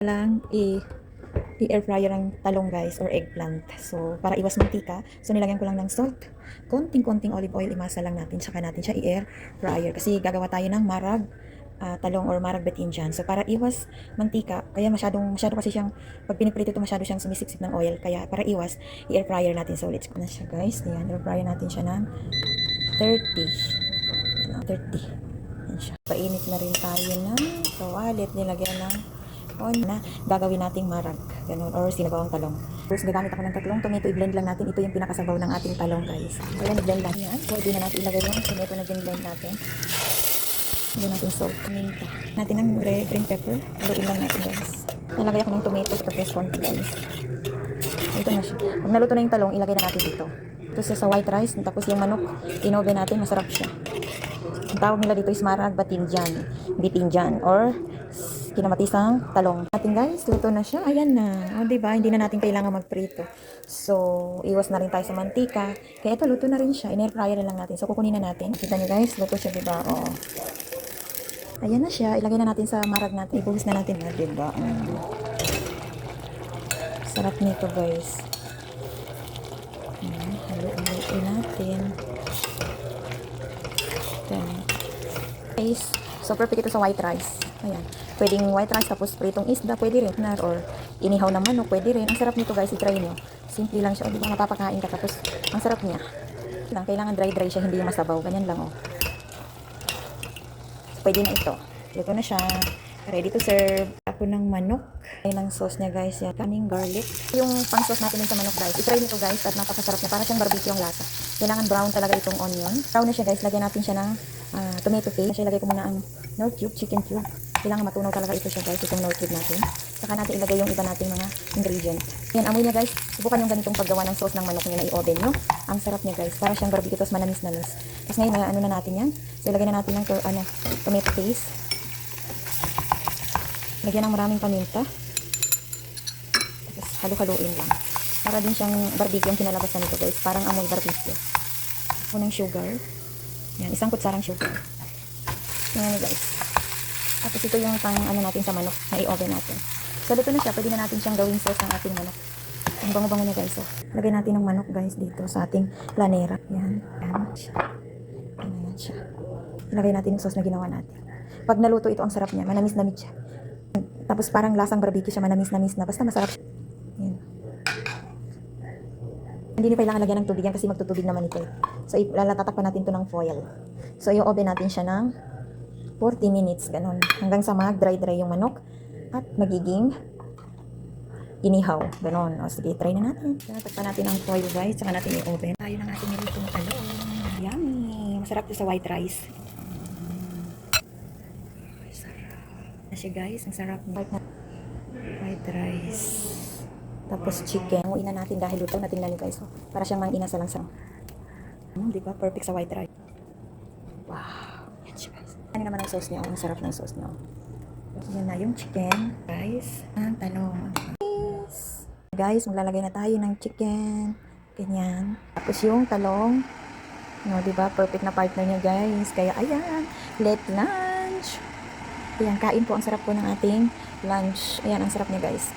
lang i-air fryer ang talong guys or eggplant. So para iwas mantika, so nilagyan ko lang ng salt, konting-konting olive oil, imasa lang natin, saka natin siya i-air fryer kasi gagawa tayo ng marag talong or marag betinjan. So para iwas mantika, kaya masyado kasi siyang pag piniprito ito masyado siyang sumisiksik ng oil, kaya para iwas i-air fryer natin. So let's go na siya guys. Ayan, air fryer natin siya ng 30. Ano, 30. Ayan siya. Painit na rin tayo ng kawalit, nilagyan ng na gagawin nating marag, ganun, or sinabawang talong. Tapos gagamit ako ng tatlong tomato, i-blend lang natin. Ito yung pinakasabaw ng ating talong guys. Ayan, i-blend lang yan. Pwede na natin ilagay yung tomato na blend natin. Ilagay natin salt, minta. Natin ng green pepper. Haluin lang natin guys. Nalagay ako ng tomato sa fresh corn guys. Ito na siya. Pag naluto na yung talong, ilagay na natin dito. Ito sa white rice. Tapos yung manok, inoven natin, masarap siya. Ang tawag nila dito is marag batinjan or kinamatisang talong. Natin guys, luto na siya. Ayan na. O, diba? Hindi na natin kailangan magprito. So, iwas na rin tayo sa mantika. Kaya ito, luto na rin siya. In-air fryer na lang natin. So, kukunin na natin. Kita niyo guys, luto siya, diba? O. Ayan na siya. Ilagay na natin sa marag natin. Ibuhos na natin. O, diba? Sarap nito guys. Haluin natin. Guys, so perfect ito sa white rice. Ayan. Pwedeng white rice tapos pritong isda, pwede rin. Or inihaw na manok, pwede rin. Ang sarap nito guys, i-try nyo. Simple lang siya. O, diba, mapapakain ka tapos ang sarap niya. Kailangan dry siya, hindi masabaw. Ganyan lang, o. So, pwede na ito. Luto na siya. Ready to serve. Ako ng manok. Ay, ng sauce niya guys. Yan. Kaning garlic. Yung pang sauce natin sa manok guys. I-try nito guys at napakasarap niya. Para siyang barbecue ang lasa. Kailangan brown talaga itong onion. Brown na siya guys. Lagyan natin siya ng tomato paste. Kasi ilagay ko muna ang Knorr cube, chicken cube. Kailangan matunaw talaga ito siya guys, itong Knorr cube natin. Saka natin ilagay yung iba nating mga ingredients. Yan, amoy niya guys. Subukan yung ganitong paggawa ng sauce ng manok niya na i-oven nyo. Ang sarap niya guys. Para siyang barbecue, tapos manamis-namis. Tapos ngayon, ano na natin yan. So ilagay na natin ng tomato paste. Lagyan ng maraming paminta. Tapos halu-haluin lang. Para din siyang barbecue yung kinalabasan nito guys. Parang amoy barbecue. Unang sugar. Yan, isang kutsarang sugar. Yan guys. Tapos ito yung pang natin sa manok na i-oven natin. So luto na siya, pwede na natin siyang gawing sauce ng ating manok. Ang bango-bango niya guys. So, lagay natin ng manok guys dito sa ating planera. Yan. Yan siya. Yan siya. Lagay natin yung sauce na ginawa natin. Pag naluto ito, ang sarap niya. Manamis-namis siya. Tapos parang lasang barbecue siya. Manamis-namis na. Basta masarap siya. Yan. Hindi niyo kailangan lagyan ng tubig yan kasi magtutubig naman ito. So ilatatakpan natin ito ng foil. So i-oven natin siya ng 40 minutes, ganun. Hanggang sa mag-dry-dry yung manok at magiging inihaw. Ganun. O sige, try na natin. Takpan natin ang foil guys, saka natin i-oven. Tayo ng ating nilutong talong. Yummy! Masarap ito sa white rice. Sarap. Na siya guys, ang sarap. White rice. Tapos chicken. Uwi na natin dahil luto. Natingnan nyo guys. So, para siyang mang inasa lang sa. Diba? Perfect sa white rice. Wow. Yan siya guys. Ano naman ang sauce niya? Ang sarap ng sauce niya. Yan na yung chicken. Guys, ang talong. Guys, maglalagay na tayo ng chicken. Ganyan. Tapos yung talong. No, diba? Perfect na partner niya guys. Kaya ayan. Late lunch. Ayan, kain po. Ang sarap po ng ating lunch. Ayan, ang sarap niya guys.